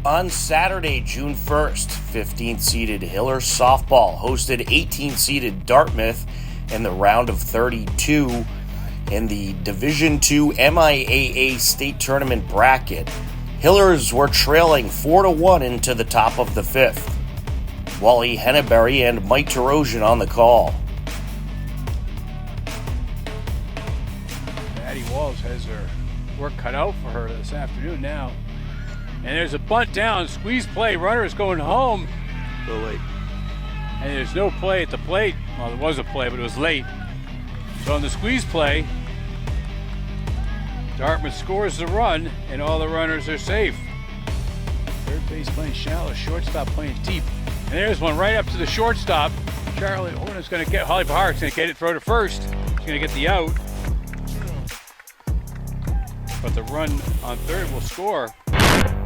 On Saturday, June 1st, 15th-seeded Hillers Softball hosted 18th-seeded Dartmouth in the round of 32 in the Division II MIAA State Tournament bracket. Hillers were trailing 4-1 into the top of the fifth. Wally Henneberry and Mike Tarosian on the call. Addie Walls has her work cut out for her this afternoon now. And there's a bunt down, squeeze play, runner is going home. A little late. And there's no play at the plate. Well, there was a play, but it was late. So on the squeeze play, Dartmouth scores the run, and all the runners are safe. Third base playing shallow, shortstop playing deep. And there's one right up to the shortstop. Charlie Horner's going to get, Holly Bahar's going to get it, throw to first. She's going to get the out. But the run on third will score.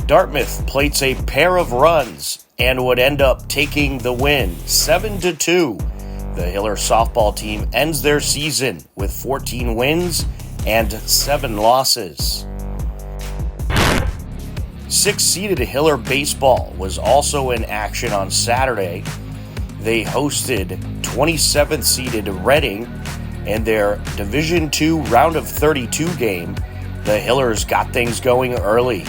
Dartmouth plates a pair of runs and would end up taking the win, 7-2. The Hillers softball team ends their season with 14 wins and 7 losses. 6th-seeded Hiller baseball was also in action on Saturday. They hosted 27th-seeded Reading in their Division II round of 32 game. The Hillers got things going early.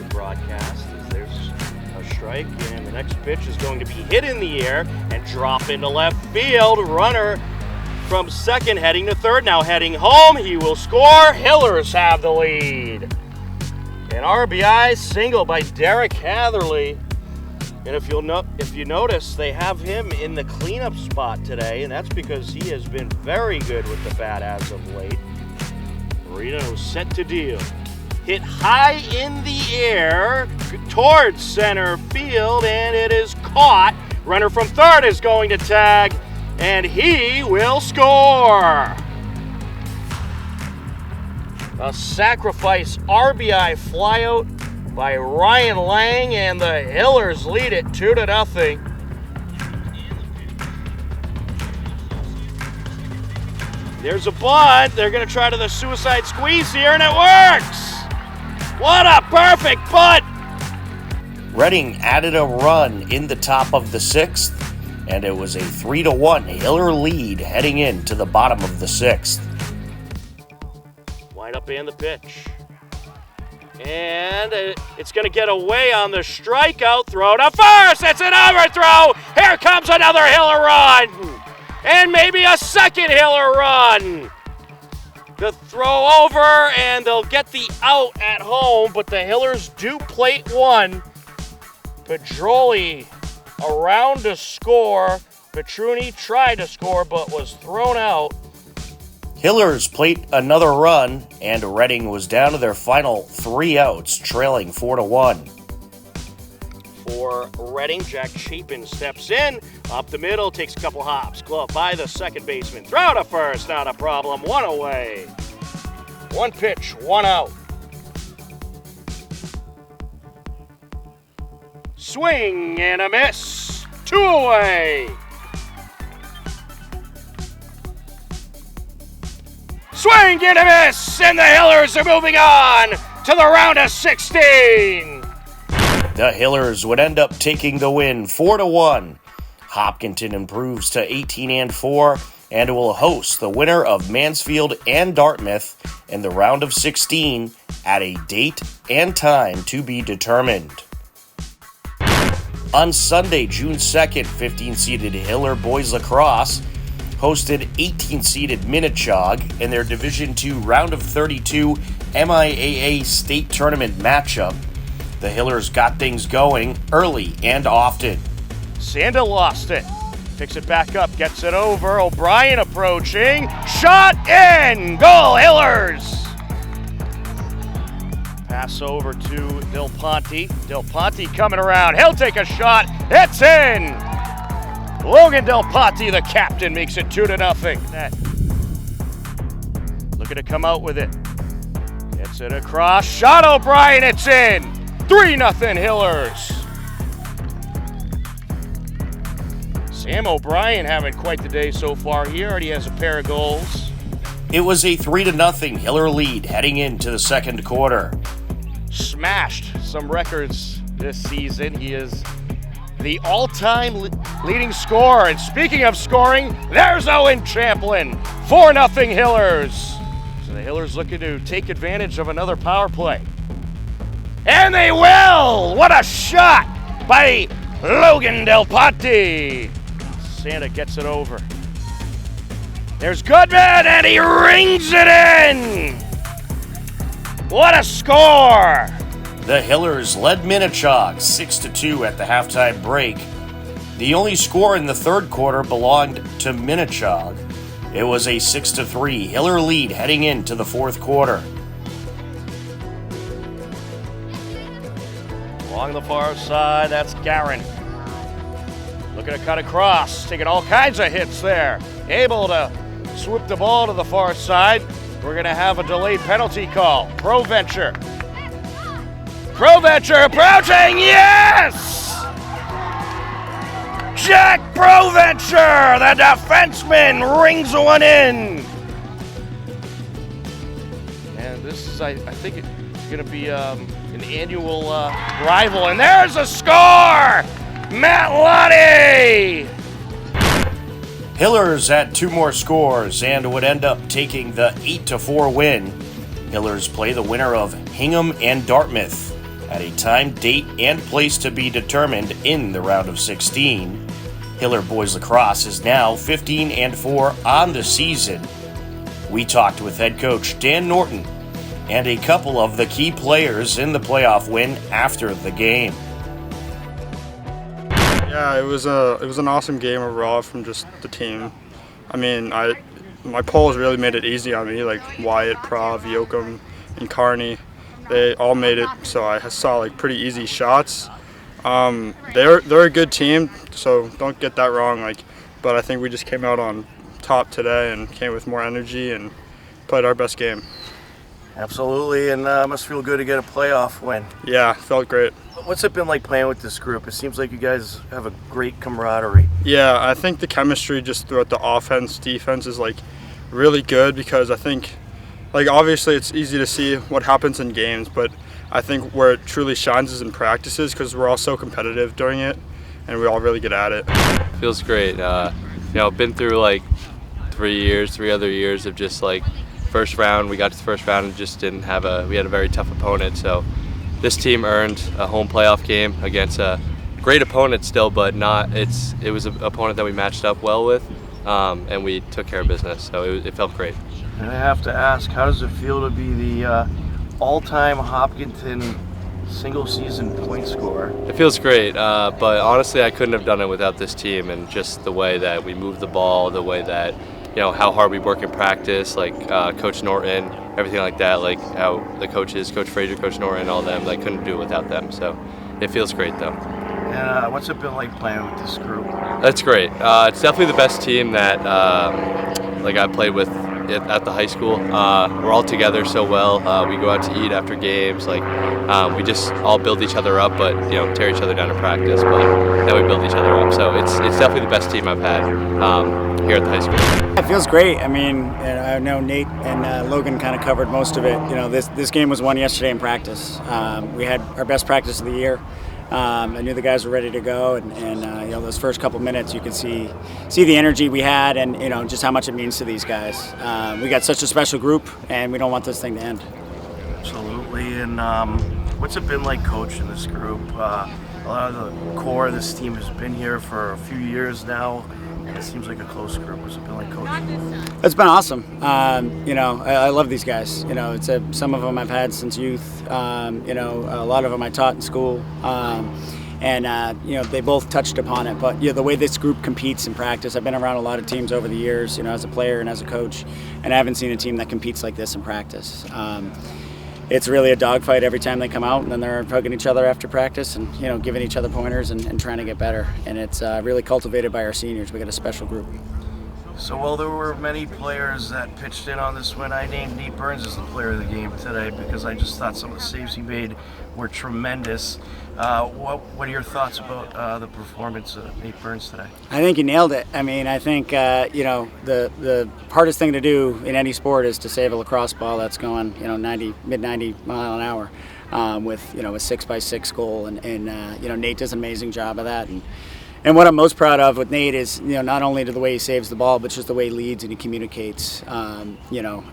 Broadcast is there's a strike, and the next pitch is going to be hit in the air and drop into left field. Runner from second heading to third, now heading home. He will score. Hillers have the lead. An RBI single by Derek Hatherley. And if you notice, they have him in the cleanup spot today, and that's because he has been very good with the bat as of late. Marino set to deal. Hit high in the air towards center field, and it is caught. Runner from third is going to tag, and he will score. A sacrifice RBI flyout by Ryan Lang, and the Hillers lead it 2-0. There's a bunt. They're going to try to the suicide squeeze here, and it works. What a perfect bunt. Reading added a run in the top of the 6th, and it was a 3-1 Hiller lead heading into the bottom of the 6th. Wind up and the pitch. And it's going to get away on the strikeout throw to first. It's an overthrow. Here comes another Hiller run. And maybe a second Hiller run. The throw over, and they'll get the out at home, but the Hillers do plate one. Pedroli around to score. Petruni tried to score, but was thrown out. Hillers plate another run, and Reading was down to their final 3 outs, trailing 4-1. For Reading, Jack Chapin steps in, up the middle, takes a couple hops, glove by the second baseman, throw to first, not a problem, 1 away. 1 pitch, 1 out. Swing and a miss, 2 away. Swing and a miss, and the Hillers are moving on to the round of 16. The Hillers would end up taking the win 4-1. Hopkinton improves to 18-4 and will host the winner of Mansfield and Dartmouth in the round of 16 at a date and time to be determined. On Sunday, June 2nd, 15th-seeded Hiller Boys Lacrosse hosted 18th-seeded Minnechaug in their Division II round of 32 MIAA State Tournament matchup. The Hillers got things going early and often. Sanda lost it. Picks it back up, gets it over. O'Brien approaching. Shot in! Goal, Hillers! Pass over to Del Ponte. Del Ponte coming around. He'll take a shot. It's in! Logan Del Ponte, the captain, makes it 2-0. Looking to come out with it. Gets it across. Shot O'Brien, it's in! 3-0 Hillers. Sam O'Brien having quite the day so far. He already has a pair of goals. It was a 3-0 Hiller lead heading into the second quarter. smashed some records this season. He is the all-time leading scorer. And speaking of scoring, there's Owen Champlin. 4-0 Hillers. So the Hillers looking to take advantage of another power play. And they will! What a shot by Logan Del Ponte. Santa gets it over. There's Goodman, and he rings it in! What a score! The Hillers led Minnechaug 6-2 at the halftime break. The only score in the third quarter belonged to Minnechaug. It was a 6-3 Hiller lead heading into the fourth quarter. Along the far side, that's Garin. Looking to cut across, taking all kinds of hits there. Able to swoop the ball to the far side. We're going to have a delayed penalty call. Proventure approaching, yes! Jack Proventure, the defenseman, rings one in. And this is, I think it's going to be an annual rival. And there's a score! Matt Lottie! Hillers had 2 more scores and would end up taking the 8-4 win. Hillers play the winner of Hingham and Dartmouth at a time, date, and place to be determined in the round of 16. Hiller Boys Lacrosse is now 15-4 on the season. We talked with head coach Dan Norton and a couple of the key players in the playoff win after the game. Yeah, it was an awesome game overall from just the team. I mean, my polls really made it easy on me, like Wyatt, Prov, Yoakum, and Carney. They all made it, so I saw like pretty easy shots. They're a good team, so don't get that wrong. But I think we just came out on top today and came with more energy and played our best game. Absolutely, and must feel good to get a playoff win. Yeah, felt great. What's it been like playing with this group? It seems like you guys have a great camaraderie. Yeah, I think the chemistry just throughout the offense, defense is like really good because I think, like obviously it's easy to see what happens in games, but I think where it truly shines is in practices because we're all so competitive during it and we all really get at it. Feels great. Been through like 3 other years of just like first round. We got to the first round and just we had a very tough opponent. So this team earned a home playoff game against a great opponent still, but it was an opponent that we matched up well with, and we took care of business. So it felt great. And I have to ask, how does it feel to be the all-time Hopkinton single-season point scorer? It feels great, but honestly, I couldn't have done it without this team and just the way that we move the ball, the way that, how hard we work in practice, like Coach Norton, everything like that, like how the coaches, Coach Frazier, Coach Norton, all them, I couldn't do it without them. So it feels great, though. And what's it been like playing with this group? That's great. It's definitely the best team that I played with at the high school. We're all together so well. We go out to eat after games. We just all build each other up, but tear each other down in practice. But then we build each other up. So it's definitely the best team I've had here at the high school. It feels great. I mean, I know Nate and Logan kind of covered most of it. This game was won yesterday in practice. We had our best practice of the year. I knew the guys were ready to go, and those first couple minutes you could see the energy we had, and just how much it means to these guys. We got such a special group, and we don't want this thing to end. Absolutely. And what's it been like coaching this group? A lot of the core of this team has been here for a few years now, and it seems like a close group. What's it been like coaching? It's been awesome. I love these guys. Some of them I've had since youth. A lot of them I taught in school. They both touched upon it. But the way this group competes in practice, I've been around a lot of teams over the years, as a player and as a coach, and I haven't seen a team that competes like this in practice. It's really a dogfight every time they come out, and then they're hugging each other after practice and giving each other pointers and trying to get better. And it's really cultivated by our seniors. We got a special group. So while there were many players that pitched in on this win, I named Nate Burns as the player of the game today because I just thought some of the saves he made were tremendous. What are your thoughts about the performance of Nate Burns today? I think he nailed it. I mean, I think the hardest thing to do in any sport is to save a lacrosse ball that's going mid 90 mile an hour. with a 6x6 goal, and Nate does an amazing job of that. And what I'm most proud of with Nate is, not only the way he saves the ball, but just the way he leads and he communicates. I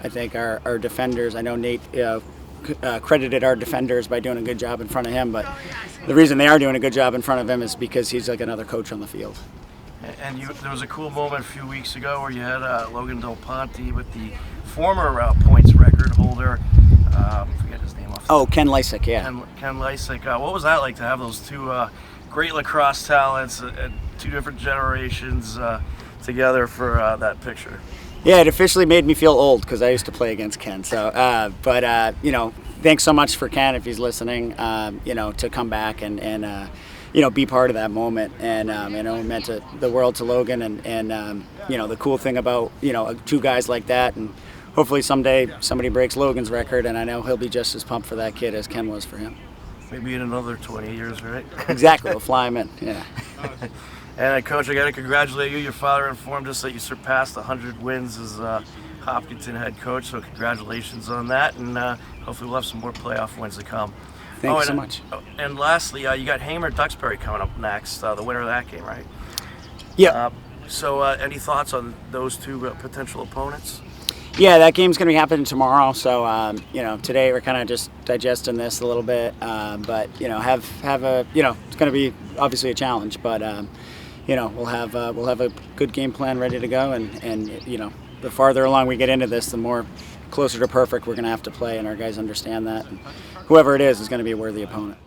think our defenders, I know Nate credited our defenders by doing a good job in front of him, but the reason they are doing a good job in front of him is because he's like another coach on the field. And there was a cool moment a few weeks ago where you had Logan Del Ponte with the former points record holder. I forget his name. Ken Lysick, yeah. Ken Lysick. What was that like to have those two great lacrosse talents at two different generations together for that picture? Yeah, it officially made me feel old because I used to play against Ken. So, thanks so much for Ken if he's listening. To come back and be part of that moment, and it meant the world to Logan, and the cool thing about two guys like that, and hopefully someday somebody breaks Logan's record, and I know he'll be just as pumped for that kid as Ken was for him. Maybe in another 20 years, right? Exactly, we'll fly him in. Yeah. And Coach, I got to congratulate you. Your father informed us that you surpassed 100 wins as Hopkinton head coach, so congratulations on that, and hopefully we'll have some more playoff wins to come. Thanks so much. And lastly, you got Hamer Duxbury coming up next, the winner of that game, right? Yeah. So any thoughts on those two potential opponents? Yeah, that game's going to be happening tomorrow. So, today we're kind of just digesting this a little bit. But have a it's going to be obviously a challenge. But we'll have a good game plan ready to go. And the farther along we get into this, the more closer to perfect we're going to have to play. And our guys understand that. And whoever it is going to be a worthy opponent.